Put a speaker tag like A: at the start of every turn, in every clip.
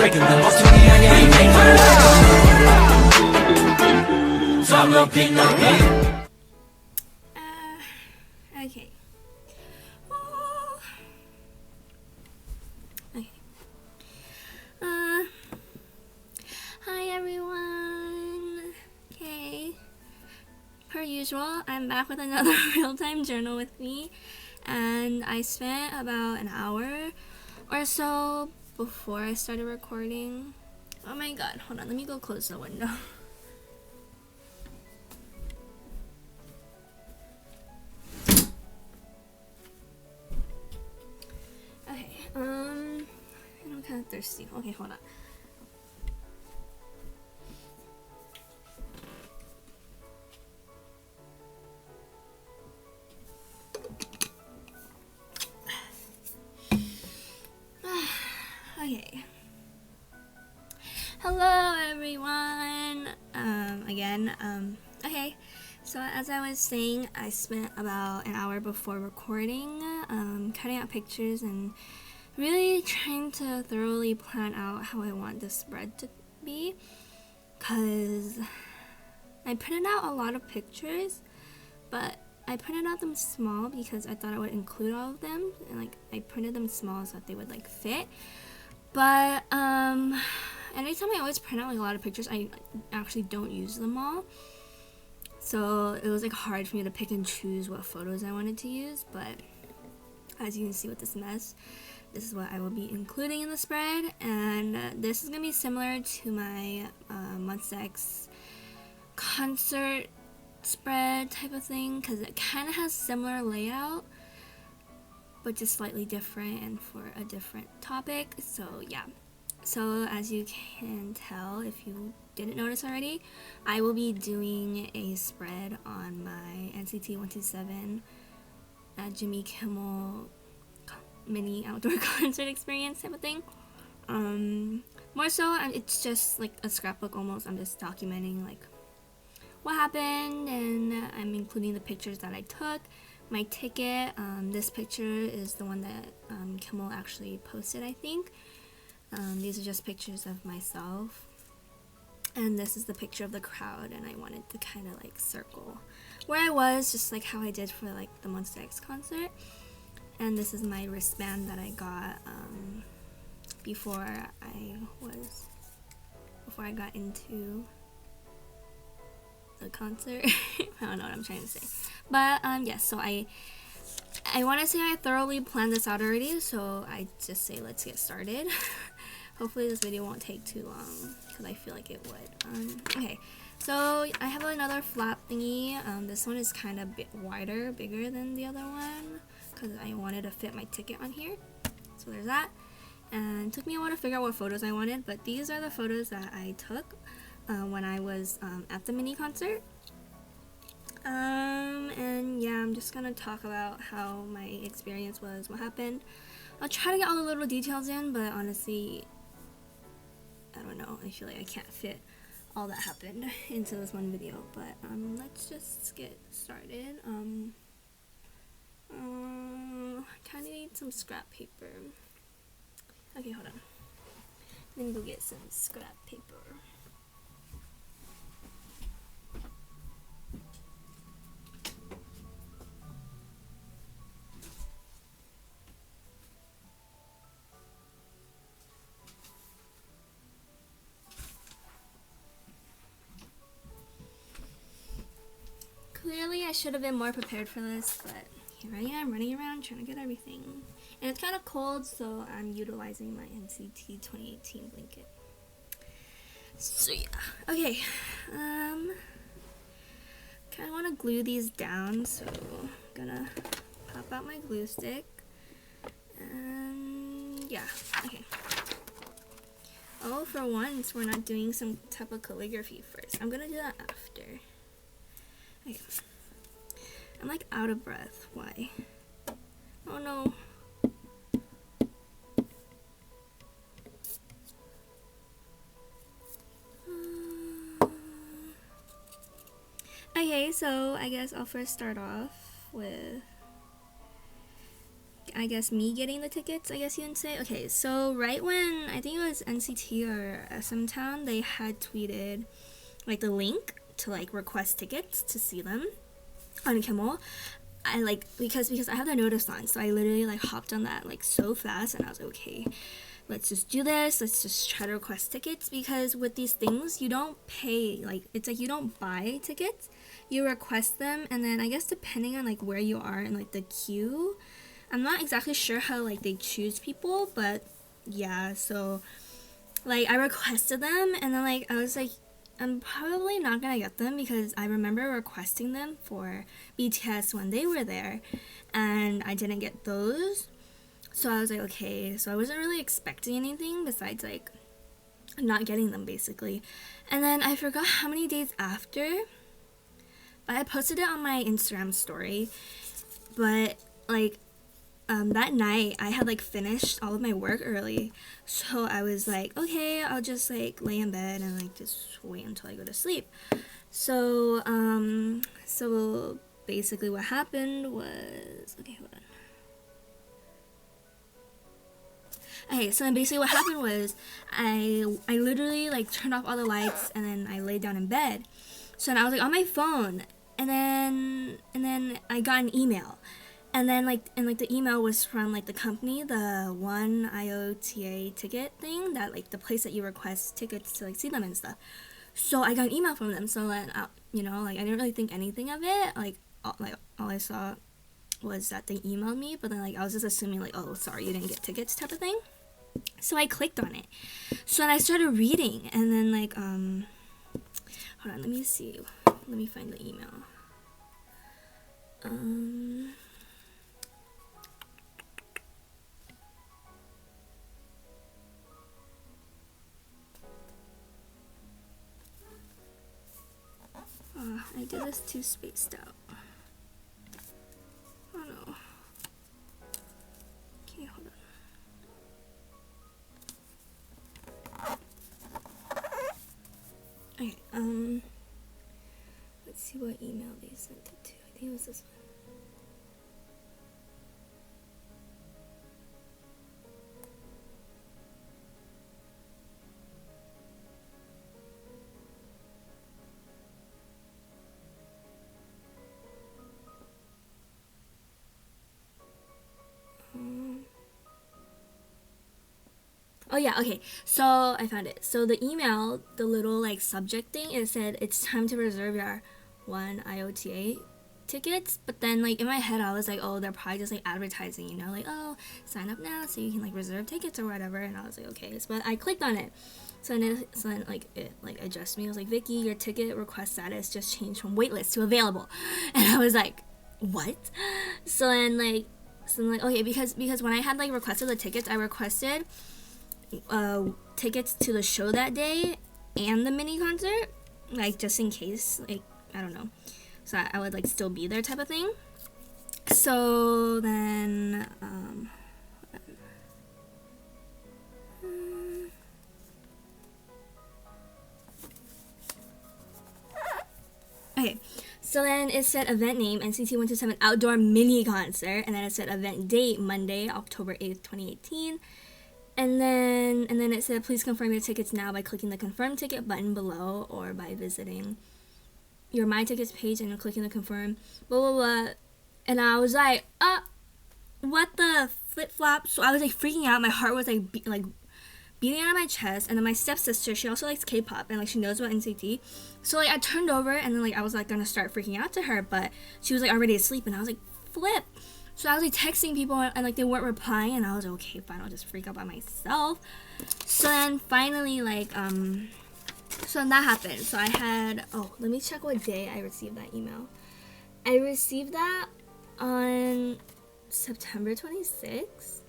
A: breaking the most to me, I ain't make my life. Stop looking at me.
B: Okay. Oh. Okay. Hi everyone. Okay. Per usual, I'm back with another real-time journal with me, and I spent about an hour or so before I started recording. Oh my god, hold on, let me go close the window. Okay, I'm kind of thirsty. Okay, hold on. Okay. Hello everyone. Okay. So as I was saying, I spent about an hour before recording, cutting out pictures and really trying to thoroughly plan out how I want the spread to be, because I printed out a lot of pictures, but I printed out them small because I thought I would include all of them, and like I printed them small so that they would like fit. But anytime I always print out like a lot of pictures, I actually don't use them all. So it was like hard for me to pick and choose what photos I wanted to use. But as you can see with this mess, this is what I will be including in the spread. And this is gonna be similar to my Monsta X concert spread type of thing, because it kind of has similar layout, but just slightly different and for a different topic. So yeah, so as you can tell, if you didn't notice already, I will be doing a spread on my nct127 Jimmy Kimmel mini outdoor concert experience type of thing. More so, it's just like a scrapbook almost. I'm just documenting like what happened, and I'm including the pictures that I took, my ticket. This picture is the one that Kimmel actually posted, I think. These are just pictures of myself, and this is the picture of the crowd, and I wanted to kind of like circle where I was, just like how I did for like the Monsta X concert. And this is my wristband that I got before I got into the concert. I don't know what I'm trying to say, but yes, so I want to say I thoroughly planned this out already, so I just say let's get started. Hopefully this video won't take too long, because I feel like it would. Okay, so I have another flap thingy. This one is kind of bit wider, bigger than the other one, because I wanted to fit my ticket on here. So there's that. And it took me a while to figure out what photos I wanted, but these are the photos that I took when I was at the mini concert. And yeah, I'm just gonna talk about how my experience was, what happened. I'll try to get all the little details in, but honestly, I don't know, I feel like I can't fit all that happened into this one video. But let's just get started. Kind of need some scrap paper. Okay, hold on. Let me go get some scrap paper. Clearly, I should have been more prepared for this, but here I am running around trying to get everything. And it's kind of cold, so I'm utilizing my NCT 2018 blanket. So yeah, okay. Kind of want to glue these down, so I'm gonna pop out my glue stick. And yeah, okay. Oh, for once, we're not doing some type of calligraphy first. I'm gonna do that after. Okay. I'm like out of breath. Why? Oh no. Okay, so I guess I'll first start off with I guess me getting the tickets, I guess you would say. Okay, so right when I think it was NCT or SM Town, they had tweeted like the link to like request tickets to see them on Kimmel. I like because I have the notice on, so I literally like hopped on that like so fast, and I was like, okay, let's just do this. Let's just try to request tickets, because with these things you don't pay, like it's like you don't buy tickets, you request them, and then I guess depending on like where you are in like the queue, I'm not exactly sure how like they choose people, but yeah, so like I requested them, and then like I was like, I'm probably not gonna get them, because I remember requesting them for BTS when they were there, and I didn't get those. So I was like, okay, so I wasn't really expecting anything besides like not getting them basically. And then I forgot how many days after, but I posted it on my Instagram story, but like that night I had like finished all of my work early, so I was like, okay, I'll just like lay in bed and like just wait until I go to sleep. So so basically what happened was, okay, hold on. Okay, so then basically what happened was I literally like turned off all the lights, and then I laid down in bed. So then I was like on my phone, and then I got an email. And then like the email was from like the company, the one IOTA ticket thing, that like the place that you request tickets to like see them and stuff. So I got an email from them. So then you know, like I didn't really think anything of it. Like all I saw was that they emailed me, but then like I was just assuming like, oh, sorry, you didn't get tickets type of thing. So I clicked on it. So then I started reading, and then like hold on, let me see. Let me find the email. I did this too spaced out. Oh no. Okay, hold on. Okay, let's see what email they sent it to. I think it was this one. Oh yeah, okay, so I found it. So the email, the little like subject thing, it said it's time to reserve your one IOTA tickets. But then like in my head I was like, oh, they're probably just like advertising, you know, like, oh, sign up now so you can like reserve tickets or whatever. And I was like, okay, so, but I clicked on it. So then like it like addressed me. It was like, Vicky, your ticket request status just changed from waitlist to available. And I was like, what? So then like okay, because when I had like requested the tickets, I requested tickets to the show that day and the mini concert, like just in case, like I don't know, so I would like still be there type of thing. So then okay, so then it said event name nct127 outdoor mini concert, and then it said event date Monday, October 8th, 2018. And then it said, please confirm your tickets now by clicking the confirm ticket button below, or by visiting your My Tickets page and clicking the confirm, blah, blah, blah. And I was like, what the flip-flop? So I was like freaking out. My heart was like beating out of my chest. And then my stepsister, she also likes K-pop, and like she knows about NCT. So like I turned over, and then like I was like gonna start freaking out to her, but she was like already asleep, and I was like, flip. So I was like texting people, and like they weren't replying, and I was like, okay, fine, I'll just freak out by myself. So then finally like so then that happened. So I had, oh, let me check what day I received that email. I received that on September 26th.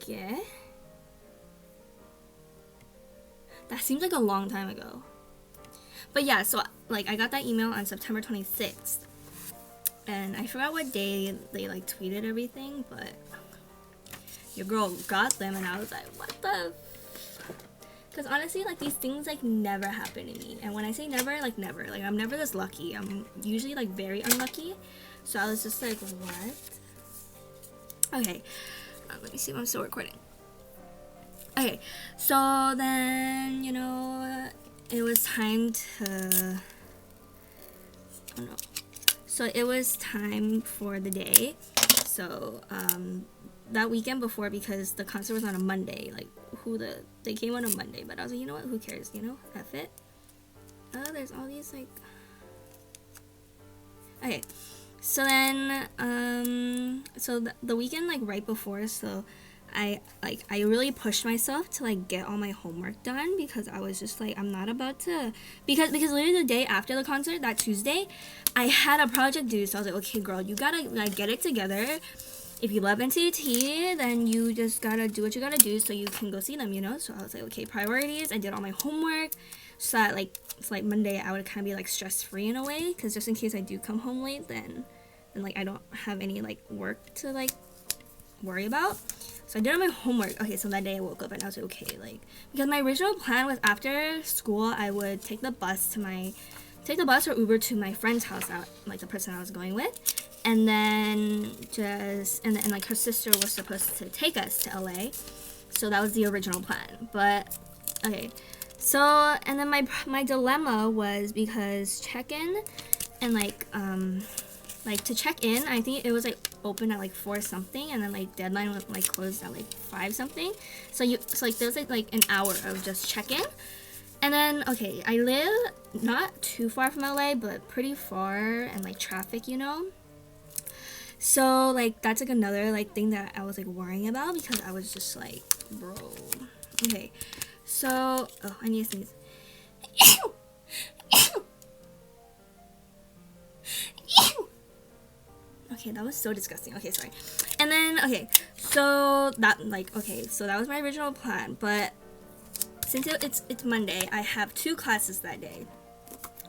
B: Yeah. That seems like a long time ago. But yeah, so like I got that email on September 26th. And I forgot what day they like tweeted everything, but your girl got them, and I was like, what the? Because honestly, like these things like never happen to me. And when I say never, like never. Like I'm never this lucky. I'm usually like very unlucky. So I was just like, what? Okay, let me see if I'm still recording. Okay, so then, you know, it was time to, oh no. So it was time for the day. So, that weekend before, because the concert was on a Monday, like, they came on a Monday, but I was like, you know what, who cares, you know, F it. Oh, there's all these, like, okay, so then, so the weekend, like, right before, so I really pushed myself to, like, get all my homework done, because I was just like, I'm not about to, because literally the day after the concert, that Tuesday, I had a project due. So I was like, okay girl, you gotta, like, get it together. If you love NCT, then you just gotta do what you gotta do so you can go see them, you know. So I was like, okay, priorities. I did all my homework, so that, like, it's like Monday I would kind of be, like, stress free in a way, because just in case I do come home late, then like I don't have any, like, work to, like, worry about. So I did all my homework. Okay, so that day I woke up and I was like, okay, like, because my original plan was after school I would take the bus or Uber to my friend's house, like the person I was going with, and then like her sister was supposed to take us to LA. So that was the original plan. But okay, so and then my dilemma was, because check-in and like to check in, I think it was like open at like 4 something, and then like deadline was like closed at like 5 something. So like there was like an hour of just check-in. And then, okay, I live not too far from LA, but pretty far, and like traffic, you know. So like that's like another like thing that I was like worrying about, because I was just like, bro. Okay, so I need to sneeze. Okay, that was so disgusting. Okay, sorry. And then, okay, so that was my original plan, but since it's Monday, I have 2 classes that day.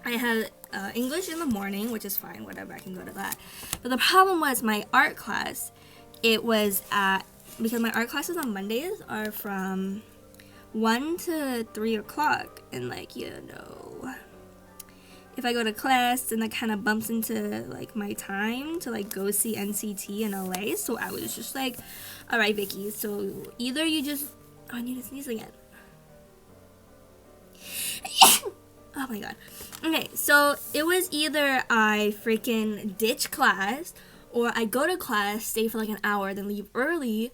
B: I have English in the morning, which is fine, whatever, I can go to that. But the problem was my art class. Because my art classes on Mondays are from 1 to 3 o'clock, and like, you know, if I go to class, then that kind of bumps into like my time to like go see NCT in LA. So I was just like, all right, Vicky, so either you just, I need to sneeze again. Oh my god. Okay, so it was either I freaking ditch class, or I go to class, stay for like an hour, then leave early,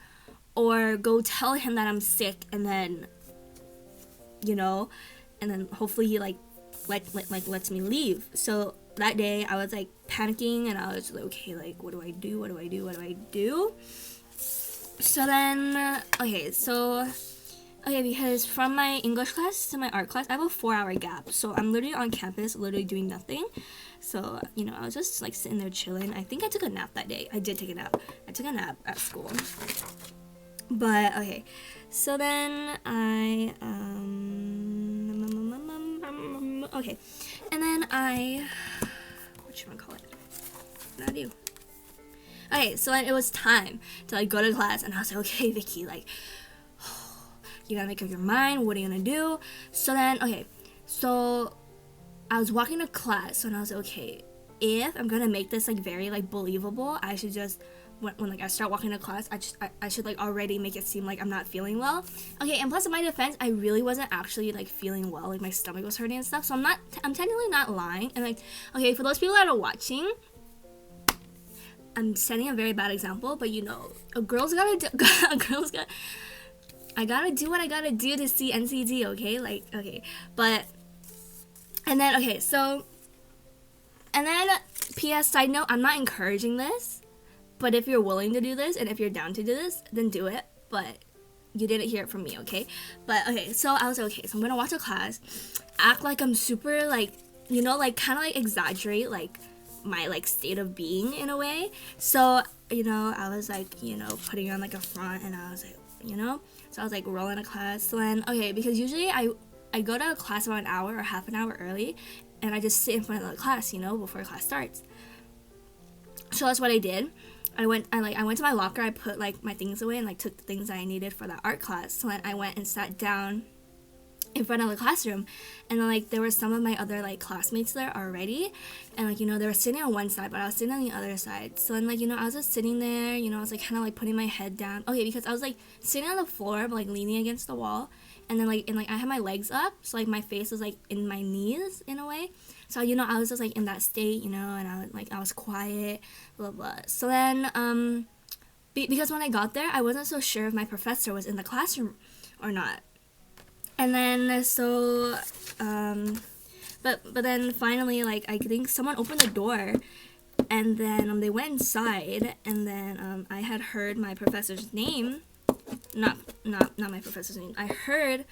B: or go tell him that I'm sick, and then, you know, and then hopefully he like lets me leave. So that day I was like panicking, and I was like, okay, like what do I do? So then because from my English class to my art class, I have a 4-hour gap. So I'm literally on campus, literally doing nothing. So, you know, I was just like sitting there chilling. I think I took a nap that day. I did take a nap. I took a nap at school. But, okay. So then I, okay. And then whatchamacallit? What did I do? Okay, so then it was time to like go to class, and I was like, okay, Vicky, like, you gotta make up your mind, what are you gonna do? So then, okay, so I was walking to class, and I was like, okay, if I'm gonna make this like very like believable, I should just, when like I start walking to class, I should like already make it seem like I'm not feeling well. Okay, and plus in my defense, I really wasn't actually like feeling well, like my stomach was hurting and stuff, so I'm technically not lying. And like, okay, for those people that are watching, I'm setting a very bad example, but you know, I gotta do what I gotta do to see NCT, okay? Like, okay. But, and then, okay, so, and then, PS side note, I'm not encouraging this, but if you're willing to do this, and if you're down to do this, then do it, but you didn't hear it from me, okay? But, okay, so I was like, okay, so I'm gonna watch a class, act like I'm super, like, you know, like, kind of, like, exaggerate, like, my, like, state of being, in a way. So, you know, I was, like, you know, putting on, like, a front, and I was, like, you know, so I was like rolling to class. So then, okay, because usually I go to a class about an hour or half an hour early, and I just sit in front of the class, you know, before class starts. So that's what I did. I went to my locker, I put like my things away, and like took the things that I needed for that art class. So then I went and sat down in front of the classroom, and then like there were some of my other like classmates there already, and like, you know, they were sitting on one side but I was sitting on the other side. So then like, you know, I was just sitting there, you know, I was like kind of like putting my head down, okay, because I was like sitting on the floor but like leaning against the wall, and then like, and like I had my legs up, so like my face was like in my knees in a way. So, you know, I was just like in that state, you know, and I was quiet, blah blah. So then because when I got there I wasn't so sure if my professor was in the classroom or not. And then so but then finally, like, I think someone opened the door, and then they went inside, and then I had heard my professor's name, not my professor's name. I heard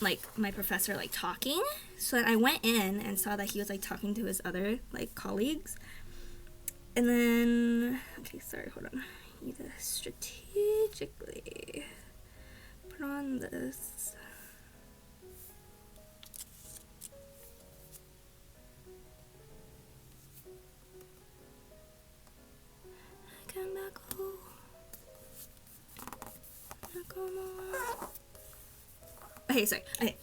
B: like my professor like talking. So then I went in and saw that he was like talking to his other like colleagues. And then, okay, sorry, hold on. I need to strategically put on this. Okay, sorry. Okay,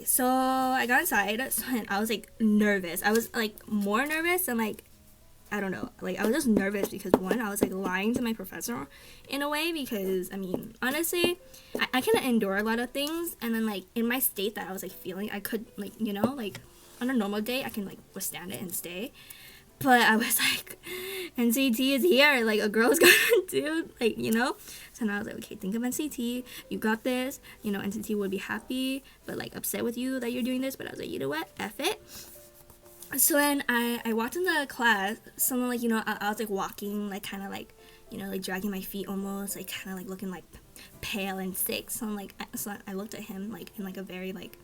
B: so I got inside, and I was like nervous. I was like more nervous and like, I don't know, like I was just nervous because one, I was like lying to my professor in a way, because I mean, honestly, I can endure a lot of things, and then like in my state that I was like feeling, I could like, you know, like on a normal day I can like withstand it and stay. But I was like, NCT is here, like a girl's gonna do, like, you know. So now I was like, okay, think of NCT, you got this, you know, NCT would be happy but like upset with you that you're doing this. But I was like, you know what, F it. So then I walked into class. Someone like, you know, I was like walking like kind of like, you know, like dragging my feet almost, like kind of like looking like pale and sick. So I'm like, so I looked at him like in like a very like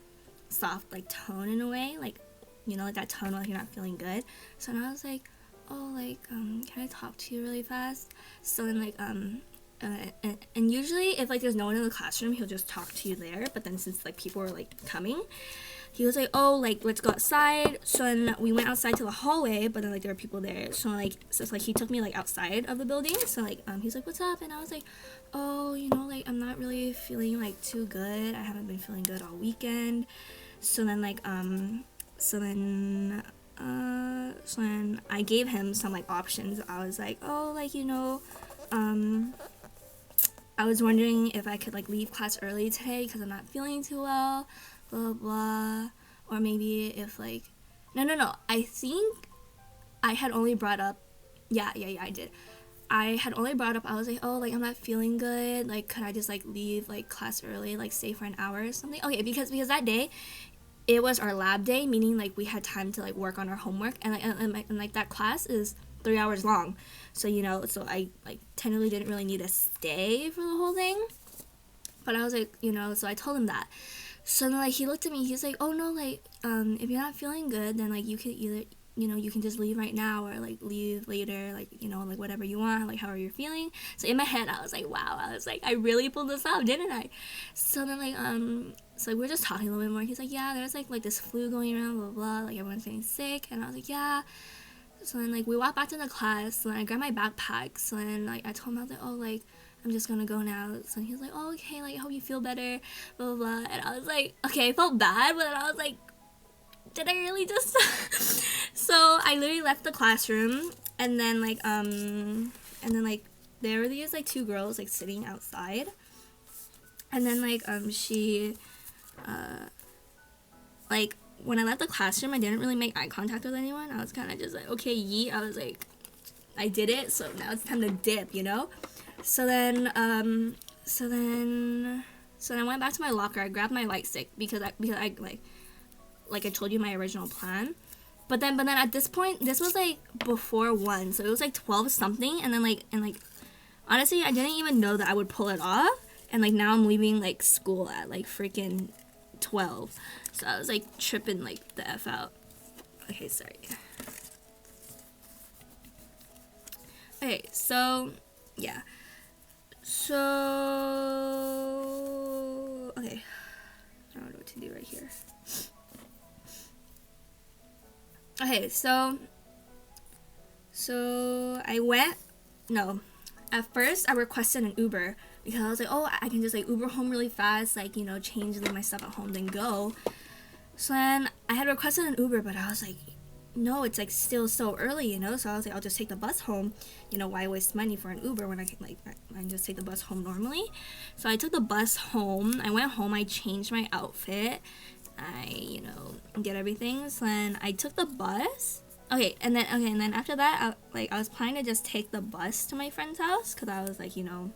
B: soft like tone in a way, like, you know, like that tone like you're not feeling good. So then I was like, oh, like can I talk to you really fast? So then like and usually if like there's no one in the classroom, he'll just talk to you there. But then since like people were like coming, he was like, oh, like let's go outside. So then we went outside to the hallway, but then like there were people there. So it's like he took me like outside of the building. So like he's like, what's up? And I was like, oh, you know, like I'm not really feeling like too good. I haven't been feeling good all weekend. So then like so then I gave him some like options. I was like, oh, like, you know, I was wondering if I could like leave class early today because I'm not feeling too well, blah blah. Or maybe if like, no, I think I had only brought up, yeah, I did. I had only brought up, I was like, oh, like I'm not feeling good, like could I just like leave like class early, like stay for an hour or something. Okay, because that day it was our lab day, meaning like we had time to like work on our homework, and like that class is 3 hours long. So, you know, so I like technically didn't really need to stay for the whole thing. But I was like, you know, so I told him that. So then like he looked at me, he's like, oh no, like if you're not feeling good, then like you can either, you know, you can just leave right now or like leave later, like, you know, like whatever you want, like however you're feeling. So in my head I was like, wow, I was like, I really pulled this off, didn't I? So then like so like, we're just talking a little bit more. He's like, yeah, there's like this flu going around, blah blah, like everyone's getting sick. And I was like, yeah. So then like we walked back to the class. So then I grabbed my backpack. So then like I told him, I was like, oh, like I'm just gonna go now. So he was like, oh, okay, like I hope you feel better, blah blah blah. And I was like, okay, I felt bad, but then I was like, did I really just so I literally left the classroom, and then like there were these like two girls like sitting outside, and then like she like when I left the classroom, I didn't really make eye contact with anyone. I was kind of just like, okay, yeet. I was like, I did it, so now it's time to dip, you know. So then I went back to my locker. I grabbed my light stick because I like I told you my original plan. But then at this point, this was like before 1, so it was like 12 something, and then honestly, I didn't even know that I would pull it off. And like now I'm leaving like school at like freaking 12. So I was like tripping like the F out. Okay, sorry. Okay, so yeah. So okay. I don't know what to do right here. Okay, so I went, no, at first I requested an Uber because I was like, oh, I can just like Uber home really fast, like, you know, change, leave my stuff at home, then go. So then I had requested an Uber, but I was like, no, it's like still so early, you know. So I was like, I'll just take the bus home. You know, why waste money for an Uber when I can like I can just take the bus home normally. So I took the bus home. I went home. I changed my outfit. I, you know, did everything. So then I took the bus. And then after that, I was planning to just take the bus to my friend's house because I was like, you know,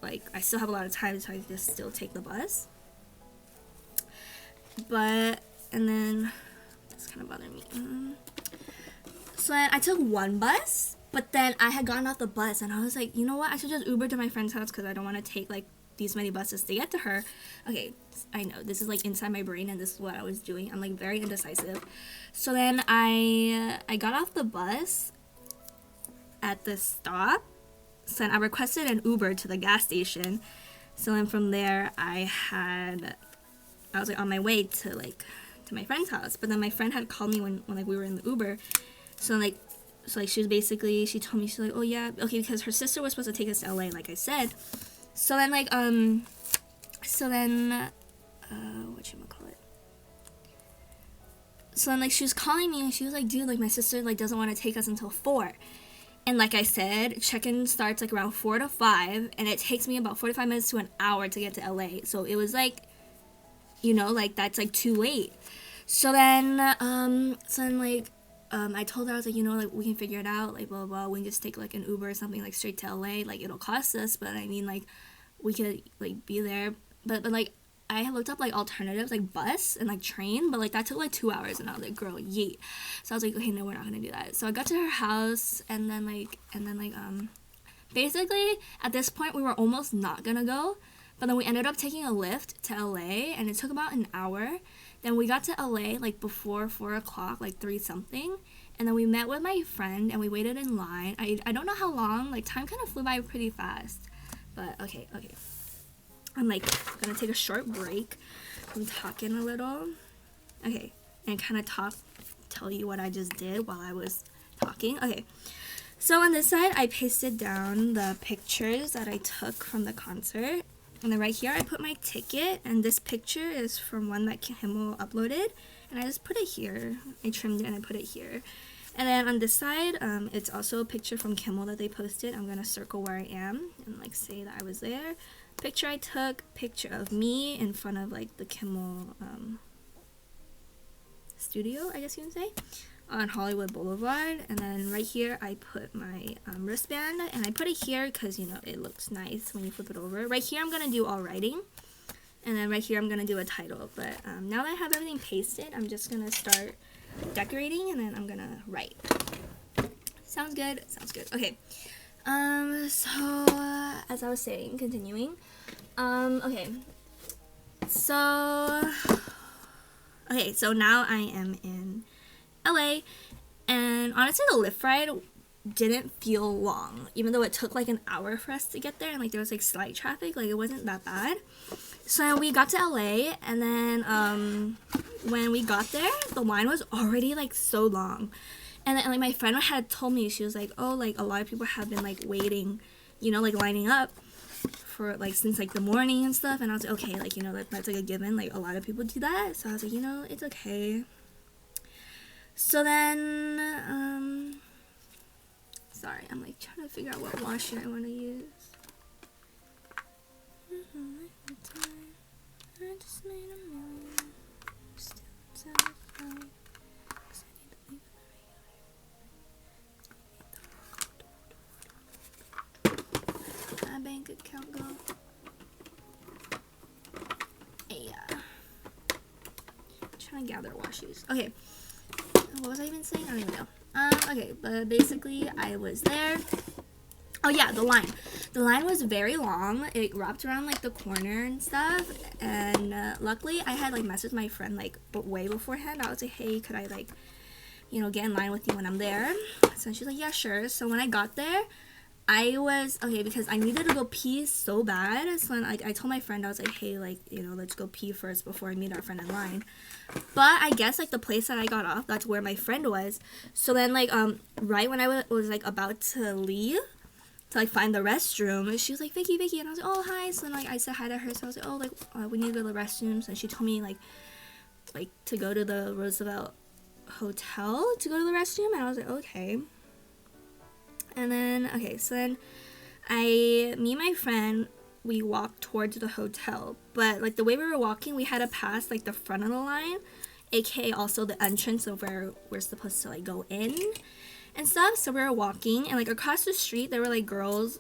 B: like I still have a lot of time, so I could just still take the bus. But and then it's kind of bothering me. So then I took one bus, but then I had gotten off the bus and I was like, you know what? I should just Uber to my friend's house because I don't want to take like these many buses to get to her. Okay, I know this is like inside my brain and this is what I was doing. I'm like very indecisive. So then I got off the bus at the stop. So then I requested an Uber to the gas station. So then from there I was like on my way to my friend's house. But then my friend had called me when like we were in the Uber. So she was basically, she told me, she's like, oh yeah, okay, because her sister was supposed to take us to LA, like I said. So then whatchamacallit? So then like she was calling me and she was like, dude, like my sister like doesn't want to take us until 4. And like I said, check-in starts like around 4 to 5 and it takes me about 45 minutes to an hour to get to LA. So it was like, you know, like that's like too late. So then I told her, I was like, you know, like we can figure it out, like blah blah blah. We can just take like an Uber or something like straight to LA. Like it'll cost us, but I mean like we could like be there. But like I had looked up like alternatives like bus and like train, but like that took like 2 hours and I was like, girl, yeet. So I was like, okay, no, we're not gonna do that. So I got to her house and then basically at this point we were almost not gonna go, but then we ended up taking a Lyft to LA and it took about an hour. Then we got to LA like before 4 o'clock, like 3 something. And then we met with my friend and we waited in line. I don't know how long, like time kind of flew by pretty fast. But okay. I'm like gonna take a short break from talking a little. Okay, and kind of tell you what I just did while I was talking. Okay, so on this side I pasted down the pictures that I took from the concert. And then right here I put my ticket, and this picture is from one that Kimmel uploaded, and I just put it here. I trimmed it and I put it here. And then on this side, it's also a picture from Kimmel that they posted. I'm gonna circle where I am and like say that I was there. Picture I took, picture of me in front of like the Kimmel studio, I guess you can say, on Hollywood Boulevard. And then right here I put my wristband, and I put it here because, you know, it looks nice when you flip it over. Right here I'm gonna do all writing, and then right here I'm gonna do a title. But now that I have everything pasted, I'm just gonna start decorating and then I'm gonna write. Sounds good? Sounds good. Okay. So as I was saying, continuing. Okay. So now I am in LA, and honestly the Lyft ride didn't feel long, even though it took like an hour for us to get there and like there was like slight traffic. Like it wasn't that bad. So we got to LA, and then when we got there the line was already like so long, and then like my friend had told me, she was like, oh, like a lot of people have been like waiting, you know, like lining up for like since like the morning and stuff. And I was like, okay, like, you know, that's like a given, like a lot of people do that. So I was like, you know, it's okay. So then sorry, I'm like trying to figure out what washer I want to use. I just made a million, still satisfied, 'cause I need to leave it the regular. My bank account go. Yeah. Trying to gather washes. Okay. What was I even saying? I don't even know. Okay, but basically I was there. Oh yeah, the line. The line was very long. It wrapped around like the corner and stuff. And luckily I had like messaged my friend like way beforehand. I was like, hey, could I like, you know, get in line with you when I'm there? So she's like, yeah, sure. So when I got there, I was, okay, because I needed to go pee so bad. So then, I told my friend, I was like, hey, like, you know, let's go pee first before I meet our friend in line. But I guess, like, the place that I got off, that's where my friend was. So then, like, right when I was like, about to leave to like find the restroom. And she was like, Vicky, and I was like, oh hi. So then like I said hi to her. So I was like, oh, like we need to go to the restrooms. And she told me like to go to the Roosevelt hotel to go to the restroom. And I was like, okay. And then so then me and my friend, we walked towards the hotel, but like the way we were walking, we had to pass like the front of the line, aka also the entrance of where we're supposed to like go in and stuff. So we were walking, and like across the street there were like girls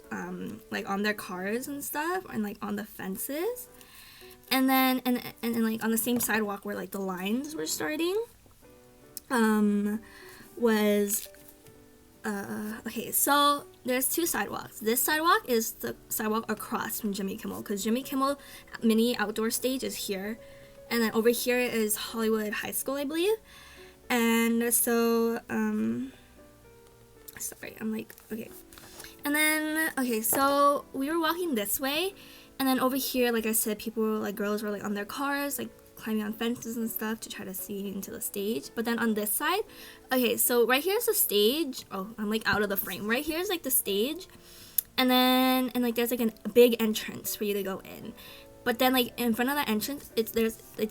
B: like on their cars and stuff, and like on the fences, and then and like on the same sidewalk where like the lines were starting was okay, so there's two sidewalks. This sidewalk is the sidewalk across from Jimmy Kimmel, because Jimmy Kimmel mini outdoor stage is here, and then over here is Hollywood High School, I believe. And so sorry, I'm like, okay. And then so we were walking this way, and then over here, like I said, people were like, girls were like on their cars, like climbing on fences and stuff to try to see into the stage. But then on this side, so right here's the stage. Oh, I'm like out of the frame. Right here's like the stage, and then like there's like a big entrance for you to go in. But then like in front of that entrance, it's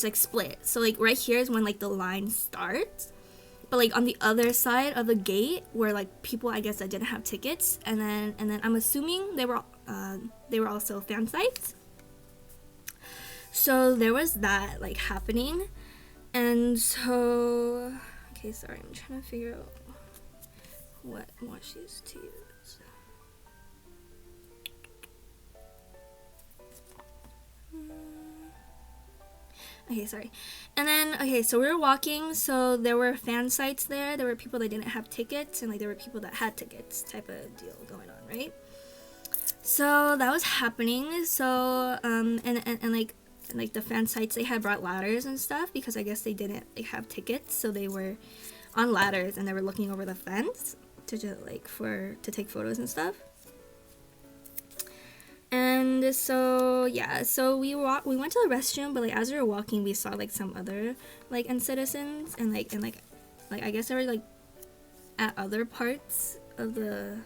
B: like split. So like right here is when like the line starts. But like on the other side of the gate were like people, I guess, that didn't have tickets, and then I'm assuming they were also fan sites. So there was that like happening, and so sorry, I'm trying to figure out what washes to use. Sorry. And then so we were walking, so there were fan sites there. There were people that didn't have tickets, and like there were people that had tickets, type of deal going on, right? So that was happening. So and like the fan sites, they had brought ladders and stuff, because I guess they didn't have tickets, so they were on ladders and they were looking over the fence to just like to take photos and stuff. And so so we went to the restroom, but like as we were walking, we saw like some other like citizens, and like I guess they were like at other parts of the,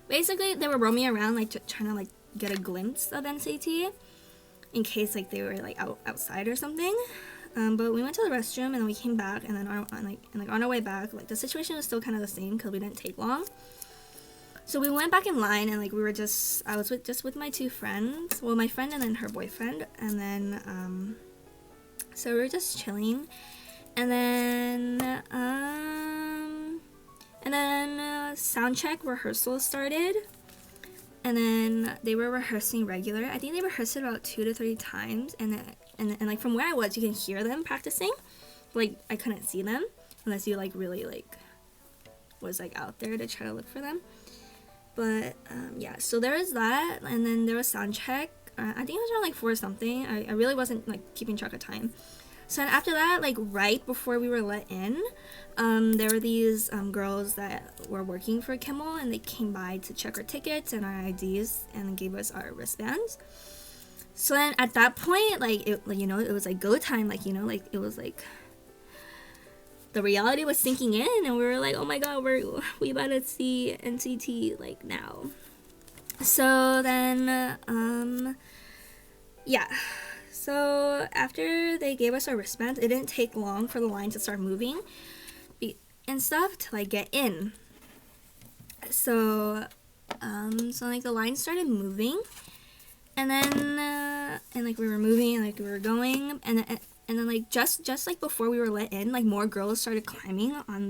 B: basically they were roaming around like trying to like get a glimpse of NCT, in case like they were like outside or something. But we went to the restroom, and then we came back, and then on our way back, like the situation was still kind of the same because we didn't take long. So we went back in line, and like I was with my two friends, well, my friend and then her boyfriend, and then so we were just chilling, and then sound check rehearsal started. And then they were rehearsing regular. I think they rehearsed it about 2 to 3 times. And like from where I was, you can hear them practicing. Like I couldn't see them unless you like really like was like out there to try to look for them. But so there was that, and then there was sound check. I think it was around like 4 something. I really wasn't like keeping track of time. So after that, like right before we were let in, there were these girls that were working for Kimmel, and they came by to check our tickets and our IDs and gave us our wristbands. So then at that point, like it was like go time, like like it was like the reality was sinking in, and we were like, oh my god, we about to see NCT like now. So then so after they gave us our wristbands, it didn't take long for the line to start moving and stuff to like get in. So like the line started moving, and then and like we were moving, and like we were going, and then like just like before we were let in, like more girls started climbing on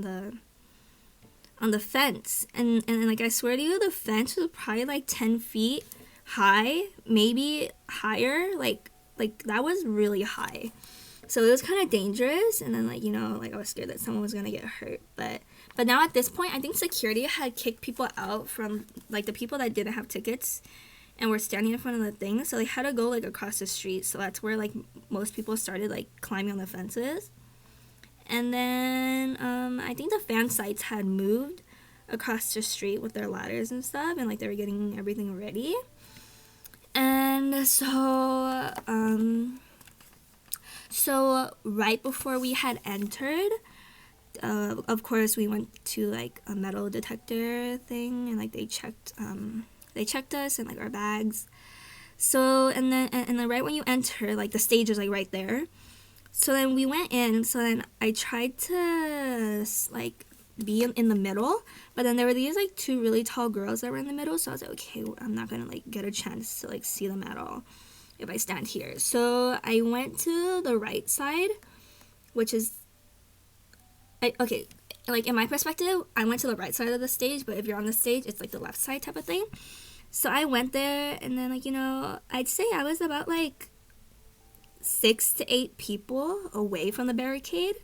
B: the fence, and like I swear to you, the fence was probably like 10 feet high, maybe higher. Like that was really high, so it was kind of dangerous. And then like like I was scared that someone was gonna get hurt, but now at this point, I think security had kicked people out from like the people that didn't have tickets and were standing in front of the thing, so they had to go like across the street. So that's where like most people started like climbing on the fences. And then I think the fan sites had moved across the street with their ladders and stuff, and like they were getting everything ready. And so so right before we had entered, of course we went to like a metal detector thing, and like they checked us and like our bags. So and then right when you enter, like the stage is like right there. So then we went in. So then I tried to like be in the middle, but then there were these like two really tall girls that were in the middle. So I was like, okay, I'm not gonna like get a chance to like see them at all if I stand here. So I went to the right side, which is okay, like in my perspective, I went to the right side of the stage, but if you're on the stage, it's like the left side type of thing. So I went there, and then like, you know, I'd say I was about like 6 to 8 people away from the barricade.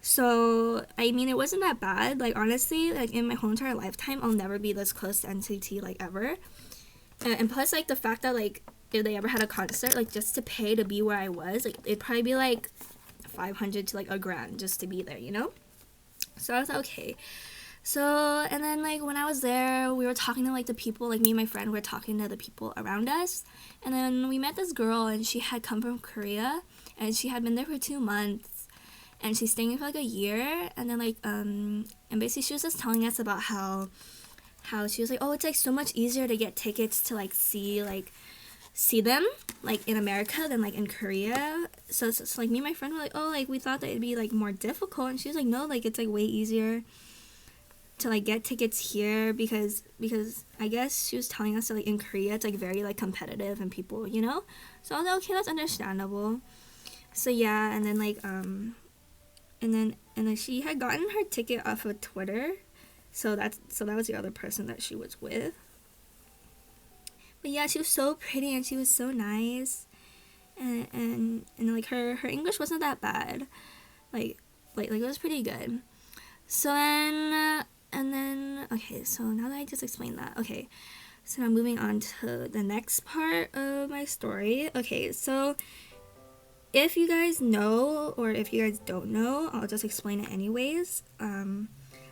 B: So I mean, it wasn't that bad. Like honestly, like in my whole entire lifetime, I'll never be this close to NCT like ever. And plus like the fact that like if they ever had a concert, like just to pay to be where I was, like it'd probably be like 500 to like $1,000 just to be there, you know? So I was like, okay. So, and then like when I was there, we were talking to like the people, like me and my friend were talking to the people around us. And then we met this girl, and she had come from Korea, and she had been there for 2 months, and she's staying for like a year. And then like and basically she was just telling us about how she was like, oh, it's like so much easier to get tickets to like see them like in America than like in Korea. So like me and my friend were like, oh, like we thought that it'd be like more difficult, and she was like, no, like it's like way easier to like get tickets here because I guess she was telling us that like in Korea it's like very like competitive and people, you know. So I was like, okay, that's understandable. So yeah, and then like and then she had gotten her ticket off of Twitter. So that was the other person that she was with. But yeah, she was so pretty and she was so nice, and like her English wasn't that bad, like it was pretty good. So then and then okay, so now that I just explained that, okay, so now moving on to the next part of my story. Okay, so if you guys know or if you guys don't know, I'll just explain it anyways.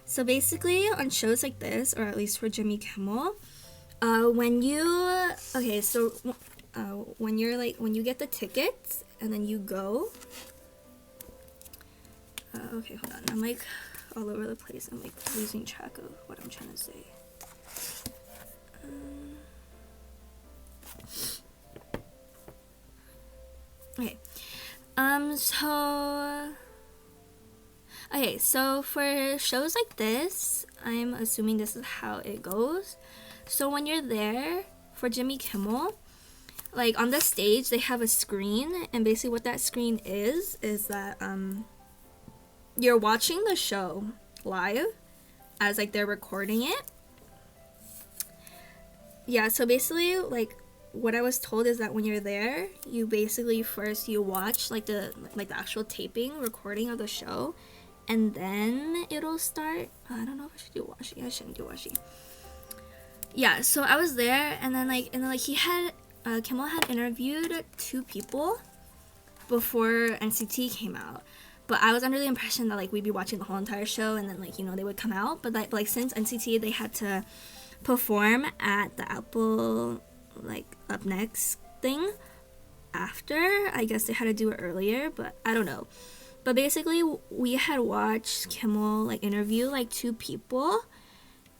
B: So basically on shows like this, or at least for Jimmy Kimmel, when you get the tickets and then you go, okay, hold on, I'm like all over the place. I'm like losing track of what I'm trying to say. Okay. So for shows like this, I'm assuming this is how it goes. So when you're there for Jimmy Kimmel, like on the stage they have a screen, and basically what that screen is that you're watching the show live as like they're recording it. Yeah, so basically like what I was told is that when you're there, you basically first you watch like the actual taping recording of the show, and then it'll start. I don't know if I should do washi. I shouldn't do washi. Yeah, so I was there, and then he had Kimmel had interviewed 2 people before NCT came out. But I was under the impression that like we'd be watching the whole entire show, and then like, you know, they would come out. But like since NCT they had to perform at the Apple like Up Next thing after, I guess they had to do it earlier, but I don't know. But basically we had watched Kimmel like interview like 2 people,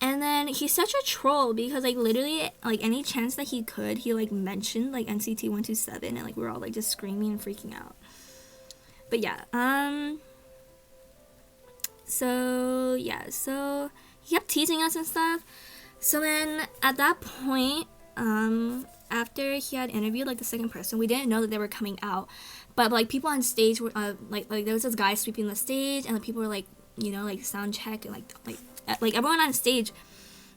B: and then he's such a troll because like literally like any chance that he could, he like mentioned like nct127, and like we were all like just screaming and freaking out. But yeah, so he kept teasing us and stuff. So then at that point, after he had interviewed like the second person, we didn't know that they were coming out, but like people on stage were like there was this guy sweeping the stage, and the people were like, you know, like sound check, and like everyone on stage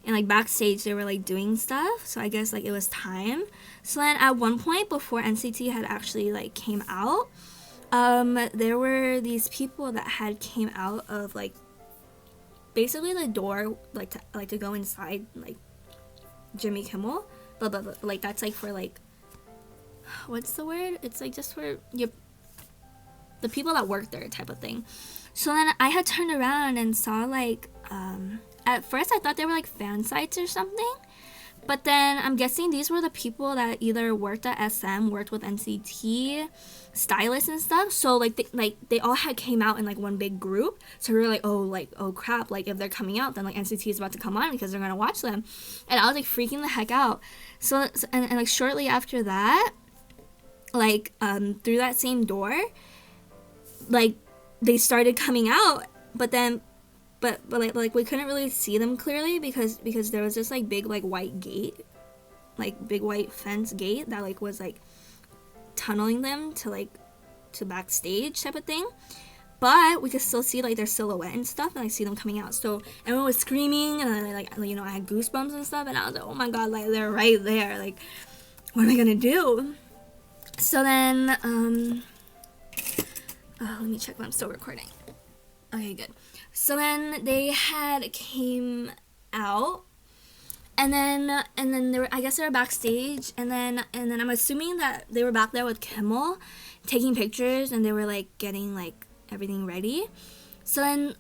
B: and like backstage they were like doing stuff. So I guess like it was time. So then at one point before NCT had actually like came out, there were these people that had came out of like basically the door like to go inside like Jimmy Kimmel, but like that's like for like, what's the word? It's like just for the people that work there type of thing. So then I had turned around and saw like at first I thought they were like fan sites or something, But then I'm guessing these were the people that either worked at SM, worked with NCT, stylists and stuff. So like they all had came out in like one big group. So we were like, oh crap, like if they're coming out, then like NCT is about to come on because they're gonna watch them. And I was like freaking the heck out. So and like shortly after that, like through that same door, like they started coming out, but like we couldn't really see them clearly because there was this like big like white gate, like big white fence gate that like was like tunneling them to backstage type of thing. But we could still see like their silhouette and stuff, and I see them coming out. So everyone was screaming, and I like, you know, I had goosebumps and stuff, and I was like, oh my god, like they're right there, like what am I gonna do? So then let me check if I'm still recording. Okay, good. So then they had came out, and then they were, I guess they were backstage, and then I'm assuming that they were back there with Kimmel taking pictures, and they were like getting like everything ready. So then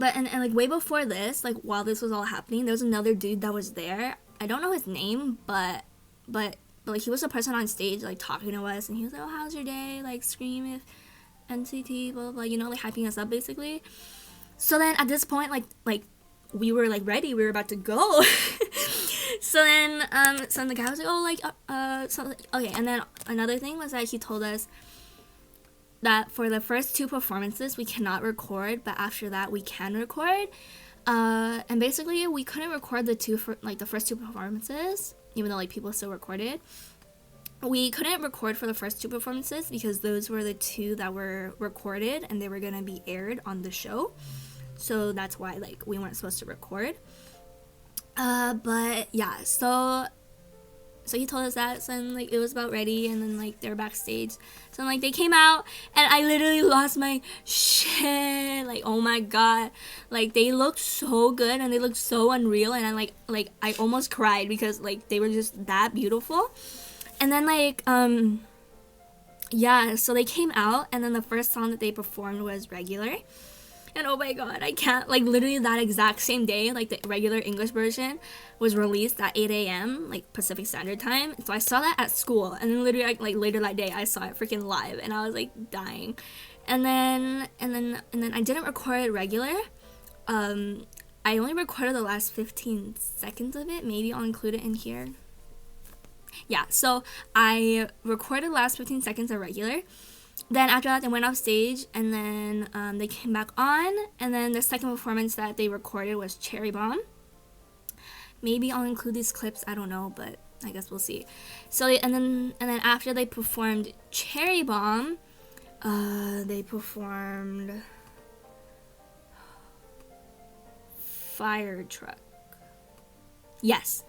B: and like way before this, like while this was all happening, there was another dude that was there. I don't know his name, but like he was the person on stage like talking to us, and he was like, oh, how's your day, like scream if NCT blah blah blah, you know, like hyping us up basically. So then at this point, like we were like ready, we were about to go. So then the guy was like, oh, like so, okay. And then another thing was that he told us that for the first 2 performances we cannot record, but after that we can record. And basically we couldn't record the first 2 performances, even though like people still recorded. We couldn't record for the first 2 performances because those were the 2 that were recorded and they were gonna be aired on the show. So that's why like we weren't supposed to record. But yeah, so he told us that. So then like it was about ready, and then like they were backstage. So like they came out, and I literally lost my shit. Like, oh my god, like they looked so good and they looked so unreal, and I like I almost cried because like they were just that beautiful. And then like yeah, so they came out, and then the first song that they performed was Regular. And oh my god, I can't, like literally that exact same day, like the regular English version was released at 8 a.m. like Pacific Standard Time. So I saw that at school, and then literally like later that day I saw it freaking live, and I was like dying. And then I didn't record Regular. I only recorded the last 15 seconds of it. Maybe I'll include it in here. Yeah, so I recorded the last 15 seconds of Regular. Then after that, they went off stage, and then they came back on, and then the second performance that they recorded was Cherry Bomb. Maybe I'll include these clips, I don't know, but I guess we'll see. So and then after they performed Cherry Bomb, they performed Fire Truck. Yes.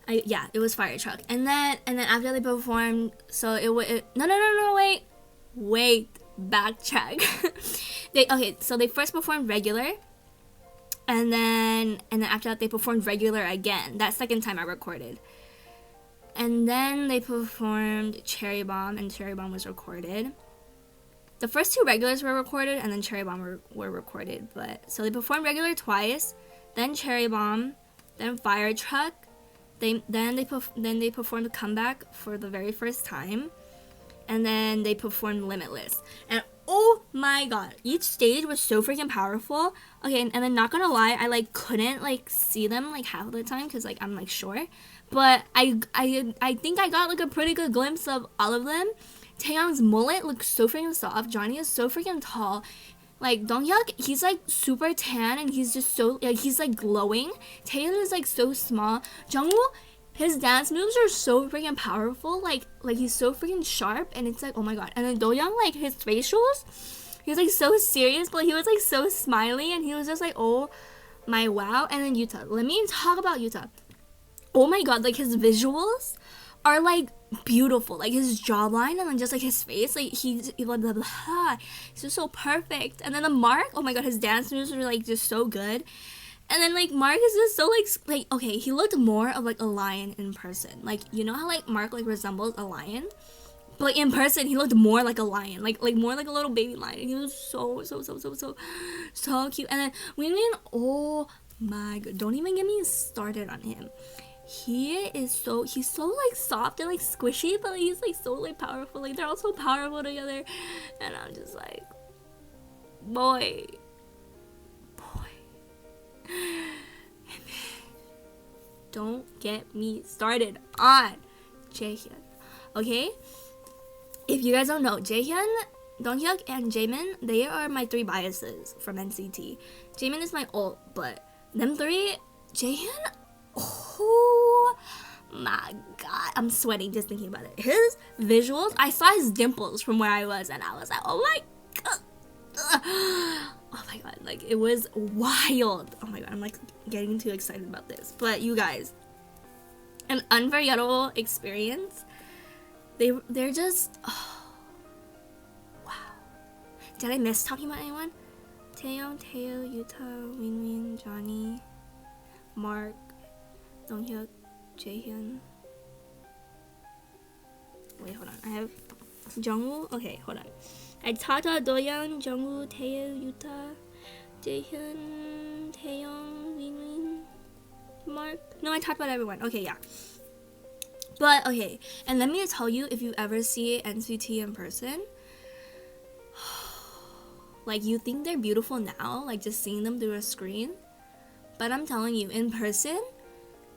B: Yeah, it was Fire Truck. And then after they performed, so wait, backtrack. So they first performed Regular, and then after that they performed Regular again. That second time I recorded. And then they performed Cherry Bomb, and Cherry Bomb was recorded. The first 2 Regulars were recorded, and then Cherry Bomb were recorded. But so they performed Regular twice, then Cherry Bomb, then Fire Truck. Then they performed Comeback for the very first time, and then they performed Limitless. And oh my god, each stage was so freaking powerful. Okay, and then not gonna lie, I like couldn't like see them like half of the time because like I'm like short, but I think I got like a pretty good glimpse of all of them. Taeyong's mullet looks so freaking soft. Johnny is so freaking tall. Like Donghyuk, he's like super tan, and he's just so like he's like glowing. Taeyeon is like so small. Jungwoo, his dance moves are so freaking powerful. Like he's so freaking sharp, and it's like oh my god. And then Doyoung, like his facials, he was like so serious, but he was like so smiley, and he was just like oh my wow. And then Yuta, let me talk about Yuta. Oh my god, like his visuals are like beautiful, like his jawline, and then just like his face, like he's blah, blah, blah. He's just so perfect. And then the Mark, oh my god, his dance moves were like just so good. And then like Mark is just so like okay, he looked more of like a lion in person. Like you know how like Mark like resembles a lion, but like in person he looked more like a lion, like more like a little baby lion. And he was so cute. And then oh my god, don't even get me started on him. he's so like soft and like squishy, but he's like so like powerful. Like they're all so powerful together, and I'm just like, boy. Don't get me started on Jaehyun. Okay? If you guys don't know, Jaehyun, Donghyuk, and Jaemin, they are my 3 biases from NCT. Jaemin is my ult, but them 3, Jaehyun, oh my god, I'm sweating just thinking about it. His visuals, I saw his dimples from where I was, and I was like, oh my god. Oh my god, like it was wild. Oh my god, I'm like getting too excited about this. But you guys, an unforgettable experience. They're just, oh, wow. Did I miss talking about anyone? Taeyong, Taeo, Yuta, Winwin, Johnny, Mark, Donghyuk, Jaehyun. Wait, hold on. I have Jungwoo. Okay, hold on. I talked about Doyoung, Jungwoo, Taeo, Yuta, Jaehyun, Taeyong, Winwin, Mark. No, I talked about everyone. Okay, yeah. But okay, and let me tell you, if you ever see NCT in person, like you think they're beautiful now, like just seeing them through a screen, but I'm telling you, in person,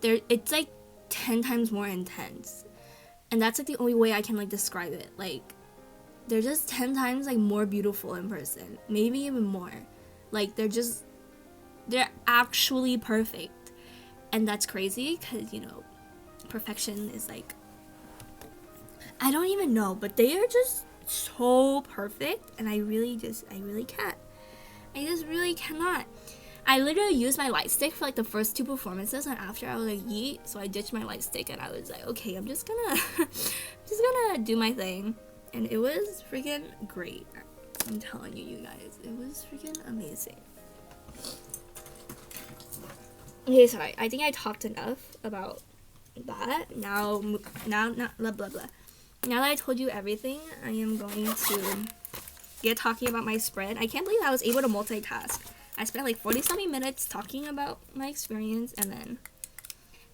B: it's like 10 times more intense, and that's like the only way I can like describe it. Like they're just 10 times like more beautiful in person, maybe even more. Like they're actually perfect, and that's crazy because, you know, perfection is like, I don't even know, but they are just so perfect, and I really can't. I just really cannot. I literally used my light stick for like the first 2 performances, and after I was like, yeet, so I ditched my light stick and I was like, okay, I'm just gonna do my thing, and it was freaking great. I'm telling you, you guys, it was freaking amazing. Okay, sorry, I think I talked enough about that. Now not blah blah blah. Now that I told you everything, I am going to get talking about my spread. I can't believe I was able to multitask. I spent like 40-something minutes talking about my experience and then